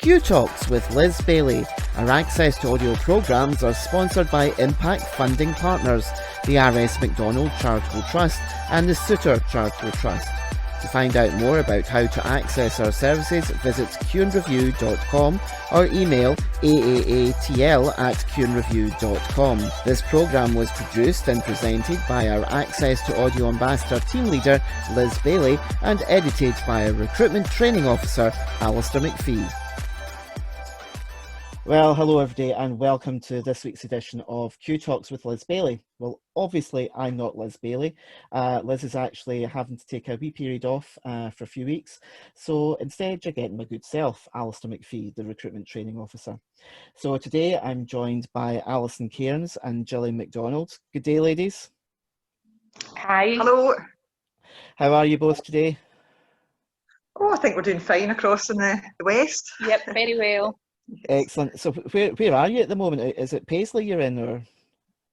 Q Talks with Liz Bailey. Our access to audio programmes are sponsored by Impact Funding Partners, the R.S. McDonald Charitable Trust and the Suter Charitable Trust. To find out more about how to access our services, visit CueAndReview.com or email aaatl@CueAndReview.com. This programme was produced and presented by our Access to Audio Ambassador team leader, Liz Bailey, and edited by our Recruitment Training Officer, Alistair McPhee. Well, hello everybody and welcome to this week's edition of Q Talks with Liz Bailey. Well, obviously I'm not Liz Bailey. Liz is actually having to take a wee period off for a few weeks. So instead you're getting my good self, Alistair McPhee, the Recruitment Training Officer. So today I'm joined by Alison Cairns and Gillian McDonald. Good day, ladies. Hi. Hello. How are you both today? Oh, I think we're doing fine across in the west. Yep, very well. Yes. Excellent. So where are you at the moment? Is it Paisley you're in, or?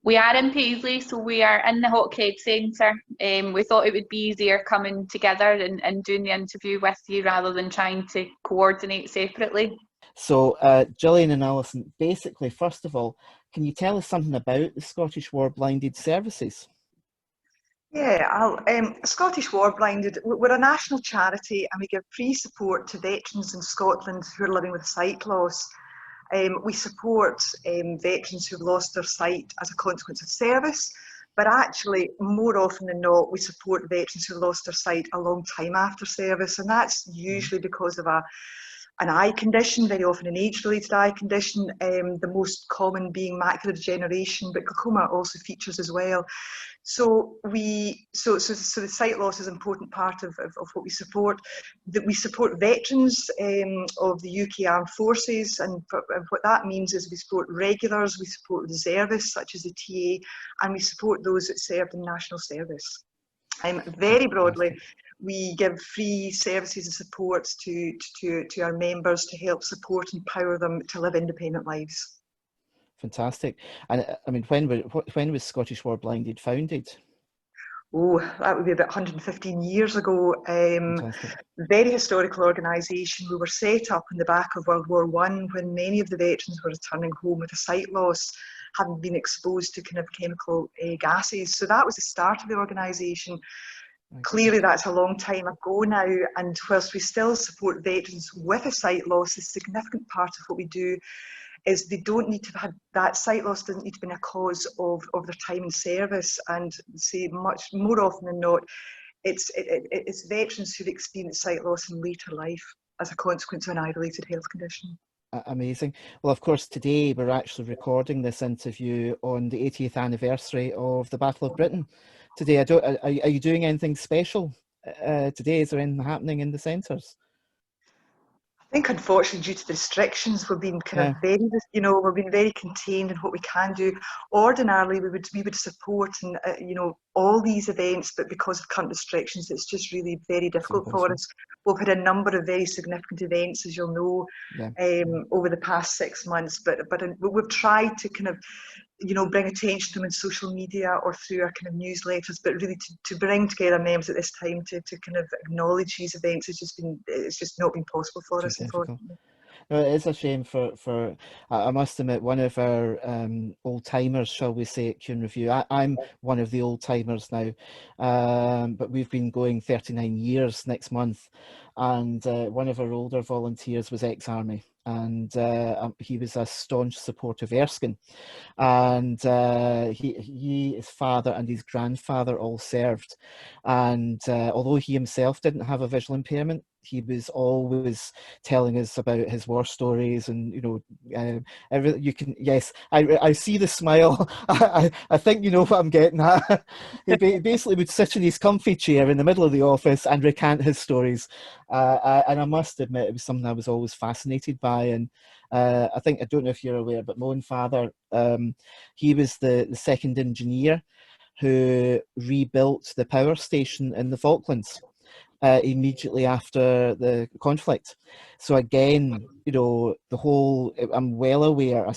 We are in Paisley, so we are in the Hawkhead Centre. We thought it would be easier coming together and doing the interview with you rather than trying to coordinate separately. So Gillian and Alison, basically, first of all, can you tell us something about the Scottish War Blinded Services? Yeah, Scottish War Blinded, we're a national charity and we give free support to veterans in Scotland who are living with sight loss. We support veterans who've lost their sight as a consequence of service, but actually, more often than not, we support veterans who've lost their sight a long time after service, and that's usually because of an eye condition, very often an age-related eye condition, the most common being macular degeneration, but glaucoma also features as well. So the sight loss is an important part of what we support. That we support veterans of the UK Armed Forces, and what that means is we support regulars, we support reservists such as the TA, and we support those that served in national service. Very broadly, we give free services and supports to our members to help support and empower them to live independent lives. Fantastic. And I mean, when was Scottish War Blinded founded? Oh, that would be about 115 years ago. Very historical organisation. We were set up in the back of World War I when many of the veterans were returning home with a sight loss, having been exposed to kind of chemical gases. So that was the start of the organisation. Clearly that's a long time ago now, and whilst we still support veterans with a sight loss, a significant part of what we do is they don't need to have had that sight loss, doesn't need to be a cause of their time in service, and say much more often than not, it's veterans who've experienced sight loss in later life as a consequence of an eye-related health condition. Amazing. Well, of course, today we're actually recording this interview on the 80th anniversary of the Battle of Britain. Today, are you doing anything special today? Is there anything happening in the centres? I think, unfortunately, due to the restrictions, we've been kind of very, we've been very contained in what we can do. Ordinarily, we would support and all these events, but because of current restrictions, it's just really very difficult for us. We've had a number of very significant events, as you'll know, over the past 6 months, but we've tried to kind of bring attention to them in social media or through our kind of newsletters, but really to bring together members at this time to kind of acknowledge these events it's just not been possible for us, unfortunately. No, it is a shame for I must admit, one of our old timers, shall we say, at CueAndReview. I'm one of the old timers now, but we've been going 39 years next month, and one of our older volunteers was ex-army, and he was a staunch supporter of Erskine, and his father and his grandfather all served, and although he himself didn't have a visual impairment, he was always telling us about his war stories, and everything. You can, yes, I see the smile. I think you know what I'm getting at. He basically would sit in his comfy chair in the middle of the office and recant his stories, and I must admit it was something I was always fascinated by. And I don't know if you're aware, but my own father, he was the second engineer who rebuilt the power station in the Falklands immediately after the conflict. So again, the whole, I'm well aware, I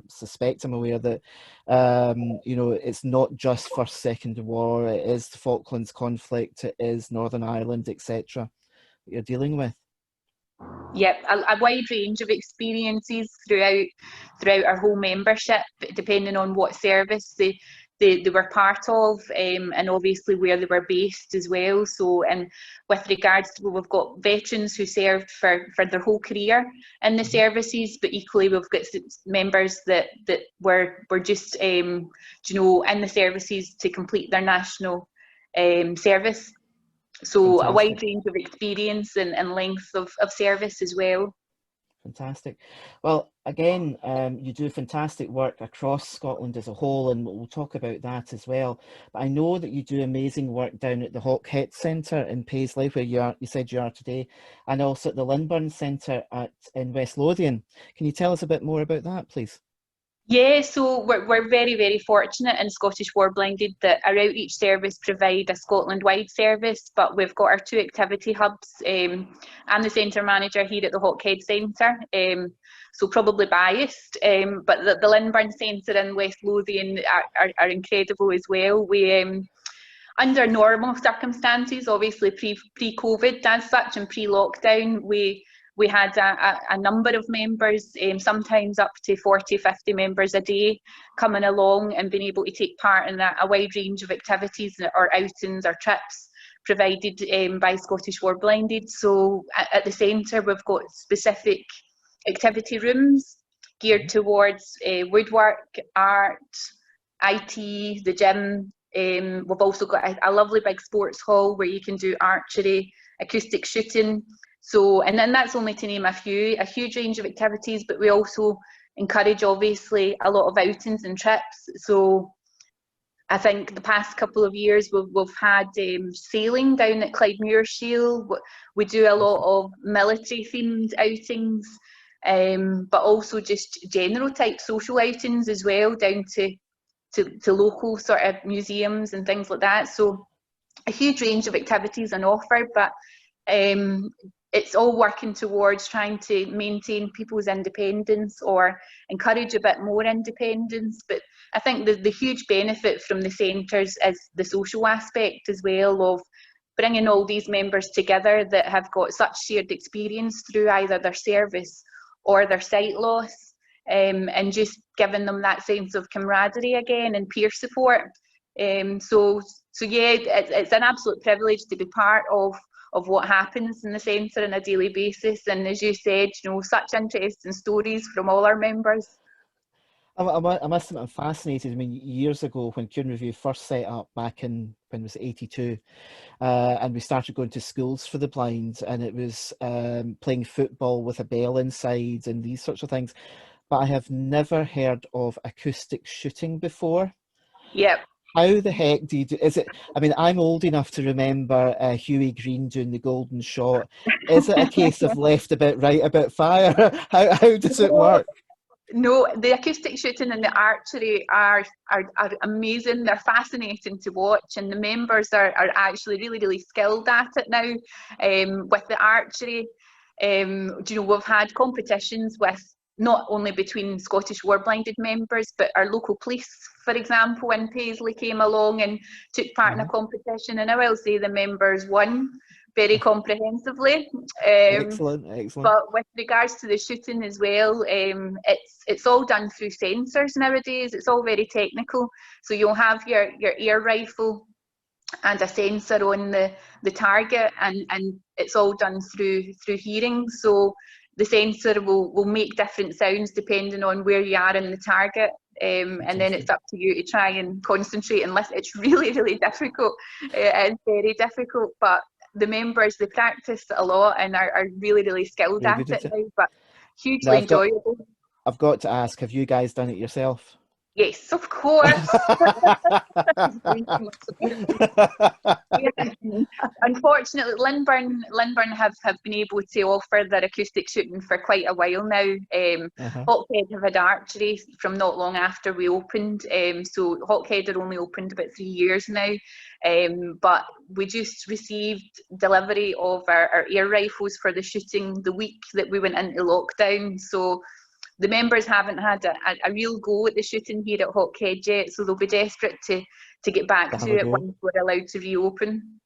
suspect I'm aware that, it's not just First, Second War, it is the Falklands conflict, it is Northern Ireland, etc. that you're dealing with. Yep, a wide range of experiences throughout our whole membership, depending on what service they were part of, and obviously where they were based as well. So, and with regards to, we've got veterans who served for their whole career in the services, but equally we've got members that were just you know, in the services to complete their national service. So Fantastic. a wide range of experience and length of service as well. Fantastic. Well, again, you do fantastic work across Scotland as a whole, and we'll talk about that as well. But I know that you do amazing work down at the Hawkhead Centre in Paisley, where you said you are today, and also at the Lindburn Centre in West Lothian. Can you tell us a bit more about that, please? Yeah, so we're very, very fortunate in Scottish War Blinded that our outreach service provide a Scotland-wide service, but we've got our 2 activity hubs. I'm the centre manager here at the Hawkhead Centre, so probably biased, but the Lindburn Centre in West Lothian are incredible as well. We under normal circumstances, obviously pre-COVID as such and pre-lockdown, we had a number of members, sometimes up to 40, 50 members a day coming along and being able to take part in a wide range of activities or outings or trips provided by Scottish War Blinded. So at the centre we've got specific activity rooms geared towards woodwork, art, IT, the gym. We've also got a lovely big sports hall where you can do archery, acoustic shooting. So, and then that's only to name a few, a huge range of activities, but we also encourage obviously a lot of outings and trips. So I think the past couple of years we've had sailing down at Clyde Shield. We do a lot of military themed outings, but also just general type social outings as well, down to local sort of museums and things like that. So a huge range of activities on offer, but it's all working towards trying to maintain people's independence or encourage a bit more independence. But I think the huge benefit from the centres is the social aspect as well, of bringing all these members together that have got such shared experience through either their service or their sight loss, and just giving them that sense of camaraderie again and peer support. So yeah, it's an absolute privilege to be part of what happens in the centre on a daily basis, and as you said, you know, such interesting stories from all our members. I must admit, I'm fascinated. I mean, years ago when CueAndReview first set up back in, when it was 82, and we started going to schools for the blind, and it was playing football with a bell inside and these sorts of things. But I have never heard of acoustic shooting before. Yep. How the heck do you do? Is it? I mean, I'm old enough to remember Huey Green doing the golden shot. Is it a case of left a bit, right a bit, fire? How does it work? No, the acoustic shooting and the archery are amazing. They're fascinating to watch, and the members are actually really, really skilled at it now. With the archery, you know, we've had competitions with not only between Scottish War Blinded members, but our local police, for example, in Paisley came along and took part in a competition, and I will say the members won very comprehensively. Excellent. But with regards to the shooting as well, it's all done through sensors nowadays. It's all very technical. So you'll have your air rifle and a sensor on the target, and it's all done through hearing. So the sensor will make different sounds depending on where you are in the target. And then it's up to you to try and concentrate and listen. It's really, really difficult. It's very difficult, but the members, they practice a lot and are really, really skilled at it now, but hugely enjoyable. I've got to ask, have you guys done it yourself? Yes, of course. Unfortunately, Lindburn have been able to offer their acoustic shooting for quite a while now. Hawkhead have had archery from not long after we opened. So Hawkhead are only opened about 3 years now. But we just received delivery of our air rifles for the shooting the week that we went into lockdown. So the members haven't had a real go at the shooting here at Hawkhead yet, so they'll be desperate to get back to it once we're allowed to reopen.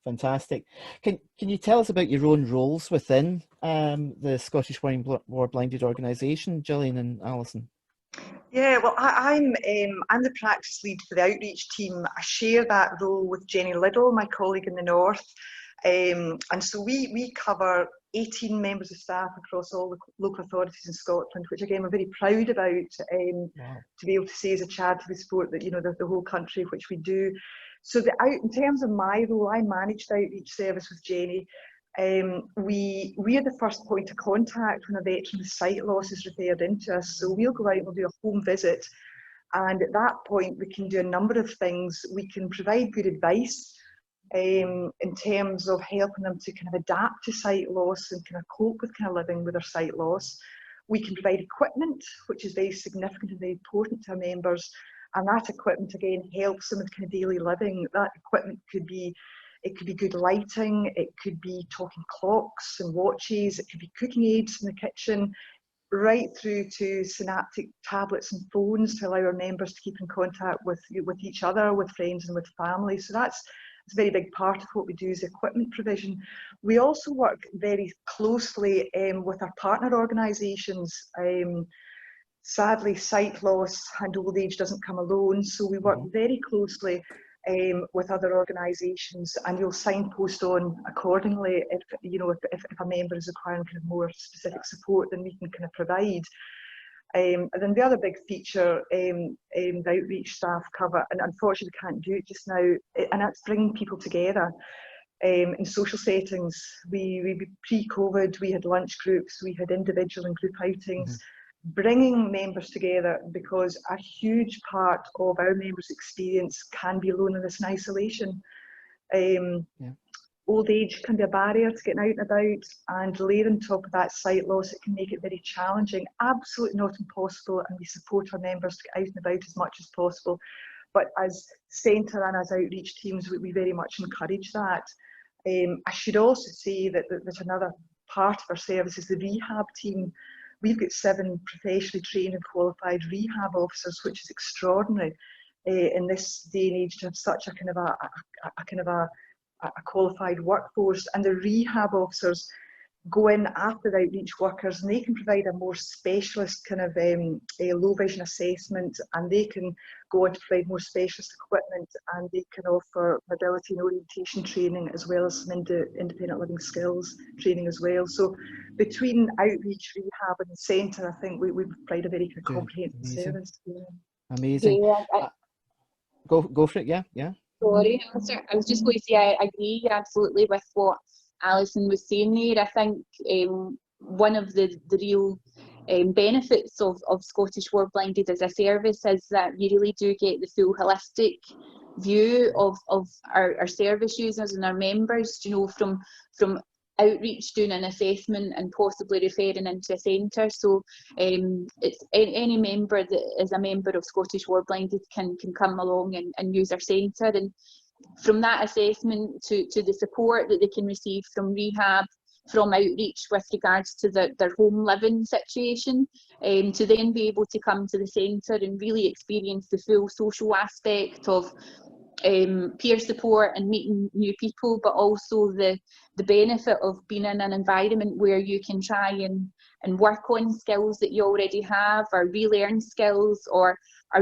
Fantastic. Can you tell us about your own roles within the Scottish War Blinded organisation, Gillian and Alison? Yeah, well, I'm the practice lead for the outreach team. I share that role with Jenny Liddle, my colleague in the north, and so we cover 18 members of staff across all the local authorities in Scotland, which again we're very proud about. Wow. To be able to say as a charity we support that, the whole country, which we do. So in terms of my role, I manage the outreach service with Jenny. We are the first point of contact when a veteran with sight loss is referred into us. So we'll go out and we'll do a home visit, and at that point we can do a number of things. We can provide good advice in terms of helping them to kind of adapt to sight loss and kind of cope with kind of living with their sight loss. We can provide equipment, which is very significant and very important to our members, and that equipment again helps them with kind of daily living. That equipment could be good lighting, it could be talking clocks and watches, it could be cooking aids in the kitchen, right through to synaptic tablets and phones to allow our members to keep in contact with each other, with friends and with family. So that's a very big part of what we do is equipment provision. We also work very closely with our partner organisations. Sadly, sight loss and old age doesn't come alone, so we work very closely with other organisations, and you'll signpost on accordingly if a member is requiring kind of more specific support than we can kind of provide. And then the other big feature the outreach staff cover, and unfortunately we can't do it just now, and that's bringing people together in social settings. We pre-COVID, we had lunch groups, we had individual and group outings, bringing members together, because a huge part of our members' experience can be loneliness and isolation. Old age can be a barrier to getting out and about, and layer on top of that sight loss, it can make it very challenging. Absolutely not impossible, and we support our members to get out and about as much as possible. But as centre and as outreach teams, we very much encourage that. I should also say that another part of our service is the rehab team. We've got 7 professionally trained and qualified rehab officers, which is extraordinary in this day and age to have such a kind of a qualified workforce. And the rehab officers go in after the outreach workers, and they can provide a more specialist kind of a low vision assessment, and they can go on to provide more specialist equipment, and they can offer mobility and orientation training, as well as some independent living skills training as well. So between outreach, rehab and the centre, I think we provide a very comprehensive service. Amazing. Go for it. Yeah. Sorry, I was just going to say I agree absolutely with what Alison was saying there. I think one of the real benefits of Scottish War Blinded as a service is that you really do get the full holistic view of our service users and our members, from outreach, doing an assessment and possibly referring into a centre. So it's any member that is a member of Scottish War Blinded can come along and use our centre, and from that assessment to the support that they can receive from rehab, from outreach with regards to their home living situation, to then be able to come to the centre and really experience the full social aspect of peer support and meeting new people, but also the benefit of being in an environment where you can try and work on skills that you already have, or relearn skills, or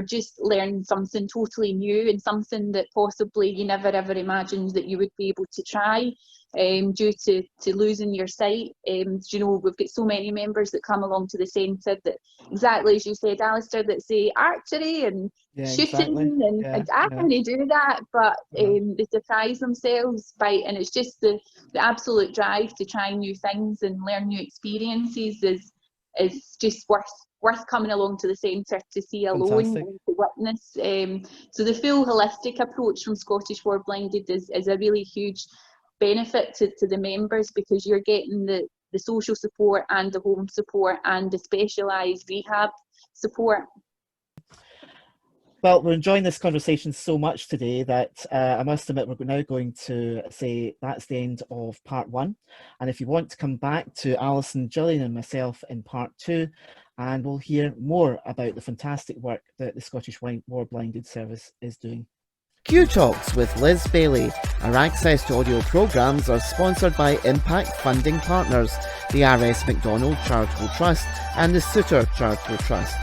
just learn something totally new and something that possibly you never ever imagined that you would be able to try due to losing your sight. We've got so many members that come along to the centre that, exactly as you said, Alistair, that say archery and shooting, and I can't do that, but they surprise themselves and it's just the absolute drive to try new things and learn new experiences is just worth coming along to the centre to see alone and to witness. So the full holistic approach from Scottish War Blinded is a really huge benefit to the members, because you're getting the social support and the home support and the specialised rehab support. Well, we're enjoying this conversation so much today that I must admit we're now going to say that's the end of part 1. And if you want to come back to Alison, Gillian and myself in part 2, and we'll hear more about the fantastic work that the Scottish War Blinded Service is doing. Q Talks with Liz Bailey. Our access to audio programmes are sponsored by Impact Funding Partners, the RS McDonald Charitable Trust and the Suter Charitable Trust.